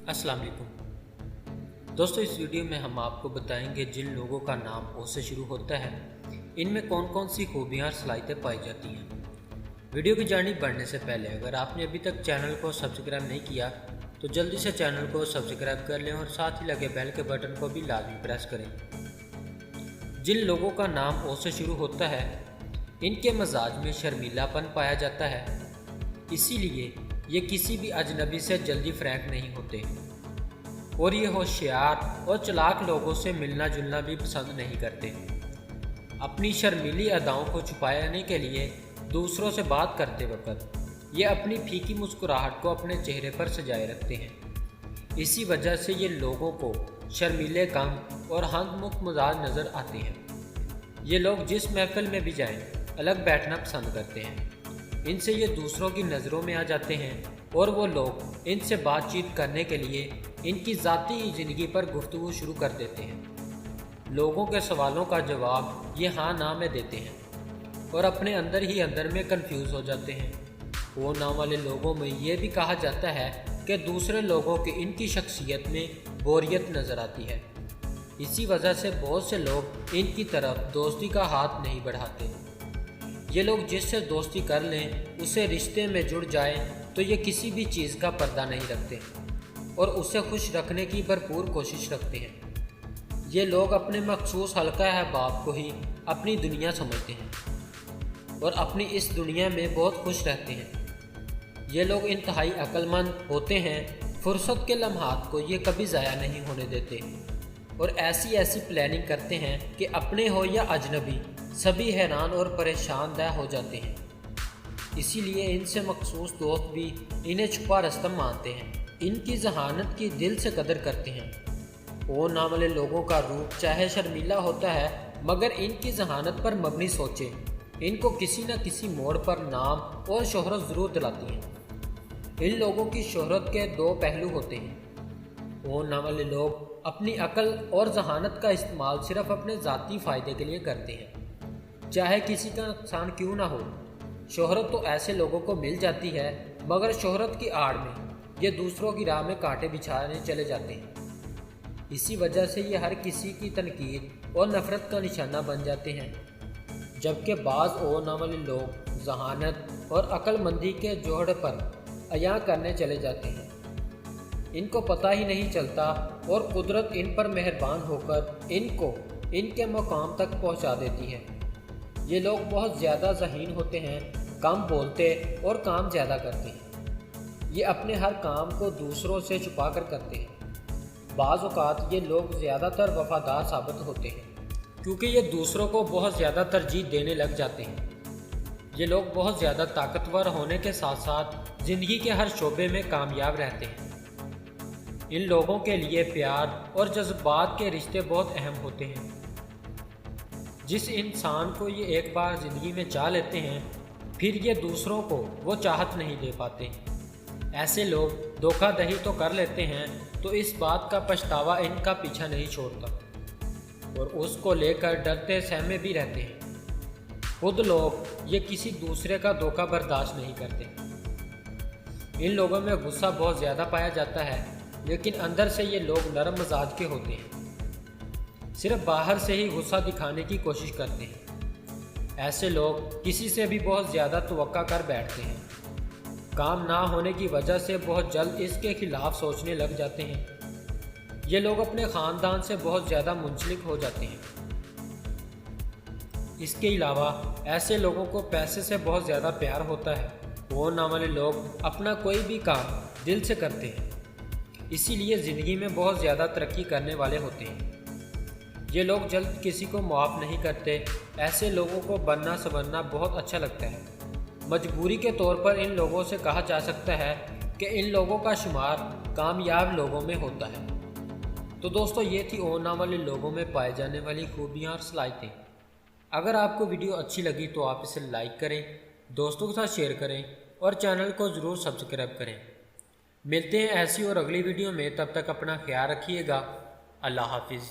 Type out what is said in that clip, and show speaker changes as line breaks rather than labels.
अस्सलाम वालेकुम दोस्तों, इस वीडियो में हम आपको बताएंगे जिन लोगों का नाम ओ से शुरू होता है इनमें कौन कौन सी खूबियाँ और सलाहियतें पाई जाती हैं। वीडियो की जानिब बढ़ने से पहले अगर आपने अभी तक चैनल को सब्सक्राइब नहीं किया तो जल्दी से चैनल को सब्सक्राइब कर लें और साथ ही लगे बेल के बटन को भी लाजमी प्रेस करें। जिन लोगों का नाम ओ से शुरू होता है इनके मजाज में शर्मीलापन पाया जाता है, इसीलिए ये किसी भी अजनबी से जल्दी फ्रैंक नहीं होते और ये होशियार और चालाक लोगों से मिलना जुलना भी पसंद नहीं करते। अपनी शर्मीली अदाओं को छुपाने के लिए दूसरों से बात करते वक्त ये अपनी फीकी मुस्कुराहट को अपने चेहरे पर सजाए रखते हैं। इसी वजह से ये लोगों को शर्मीले कम और हंसमुख मिजाज नज़र आते हैं। ये लोग जिस महफिल में भी जाएं अलग बैठना पसंद करते हैं। इनसे ये दूसरों की नज़रों में आ जाते हैं और वो लोग इनसे बातचीत करने के लिए इनकी ज़ाती ज़िंदगी पर गुफ्तगू शुरू कर देते हैं। लोगों के सवालों का जवाब ये हाँ ना में देते हैं और अपने अंदर ही अंदर में कंफ्यूज हो जाते हैं। वो नाम वाले लोगों में ये भी कहा जाता है कि दूसरे लोगों की इनकी शख्सियत में बोरियत नज़र आती है। इसी वजह से बहुत से लोग इनकी तरफ दोस्ती का हाथ नहीं बढ़ाते। ये लोग जिससे दोस्ती कर लें उसे रिश्ते में जुड़ जाएं तो ये किसी भी चीज़ का पर्दा नहीं रखते और उसे खुश रखने की भरपूर कोशिश रखते हैं। ये लोग अपने मखसूस हल्का अहबाब को ही अपनी दुनिया समझते हैं और अपनी इस दुनिया में बहुत खुश रहते हैं। ये लोग इंतहाई अक्लमंद होते हैं। फुर्सत के लम्हात को ये कभी ज़ाया नहीं होने देते और ऐसी प्लानिंग करते हैं कि अपने हो या अजनबी सभी हैरान और परेशान दह हो जाते हैं। इसीलिए इनसे मखसूस दोस्त भी इन्हें छुपा रस्तम मानते हैं। इनकी जहानत की दिल से कदर करते हैं। वो नाम वाले लोगों का रूप चाहे शर्मीला होता है मगर इनकी जहानत पर मबनी सोचे इनको किसी न किसी मोड़ पर नाम और शोहरत ज़रूर दिलाती है। इन लोगों की शोहरत के दो पहलू होते हैं। वो नाम वाले लोग अपनी अकल और जहानत का इस्तेमाल सिर्फ अपने ज़ाती फ़ायदे के लिए करते हैं, चाहे किसी का नुकसान क्यों ना हो। शोहरत तो ऐसे लोगों को मिल जाती है मगर शोहरत की आड़ में ये दूसरों की राह में कांटे बिछाने चले जाते हैं। इसी वजह से ये हर किसी की तनकीद और नफ़रत का निशाना बन जाते हैं। जबकि बाज़ और नाम वाले लोग जहानत और अक्लमंदी के जोड़ पर अया करने चले जाते हैं। इनको पता ही नहीं चलता और कुदरत इन पर मेहरबान होकर इनको इनके मकाम तक पहुंचा देती है। ये लोग बहुत ज़्यादा ज़हीन होते हैं, कम बोलते और काम ज़्यादा करते हैं। ये अपने हर काम को दूसरों से छुपा कर करते हैं। बाज़ औक़ात ये लोग ज़्यादातर वफ़ादार साबित होते हैं क्योंकि ये दूसरों को बहुत ज़्यादा तरजीह देने लग जाते हैं। ये लोग बहुत ज़्यादा ताकतवर होने के साथ साथ ज़िंदगी के हर शोबे में कामयाब रहते हैं। इन लोगों के लिए प्यार और जज्बात के रिश्ते बहुत अहम होते हैं। जिस इंसान को ये एक बार ज़िंदगी में चाह लेते हैं फिर ये दूसरों को वो चाहत नहीं दे पाते। ऐसे लोग धोखाधड़ी तो कर लेते हैं तो इस बात का पछतावा इनका पीछा नहीं छोड़ता और उसको लेकर डरते सहमे भी रहते हैं। खुद लोग ये किसी दूसरे का धोखा बर्दाश्त नहीं करते। इन लोगों में गुस्सा बहुत ज़्यादा पाया जाता है लेकिन अंदर से ये लोग नरम मिजाज के होते हैं। सिर्फ बाहर से ही गुस्सा दिखाने की कोशिश करते हैं। ऐसे लोग किसी से भी बहुत ज़्यादा तवक्का कर बैठते हैं। काम ना होने की वजह से बहुत जल्द इसके खिलाफ सोचने लग जाते हैं। ये लोग अपने ख़ानदान से बहुत ज़्यादा मुंसलिक हो जाते हैं। इसके अलावा ऐसे लोगों को पैसे से बहुत ज़्यादा प्यार होता है। वो नाम वाले लोग अपना कोई भी काम दिल से करते हैं, इसीलिए ज़िंदगी में बहुत ज़्यादा तरक्की करने वाले होते हैं। ये लोग जल्द किसी को माफ़ नहीं करते। ऐसे लोगों को बनना संवरना बहुत अच्छा लगता है। मजबूरी के तौर पर इन लोगों से कहा जा सकता है कि इन लोगों का शुमार कामयाब लोगों में होता है। तो दोस्तों, ये थी ओ नाम वाले लोगों में पाए जाने वाली खूबियाँ और सलाहियतें। अगर आपको वीडियो अच्छी लगी तो आप इसे लाइक करें, दोस्तों के साथ शेयर करें और चैनल को ज़रूर सब्सक्राइब करें। मिलते हैं ऐसी और अगली वीडियो में, तब तक अपना ख्याल रखिएगा। अल्लाह हाफिज़।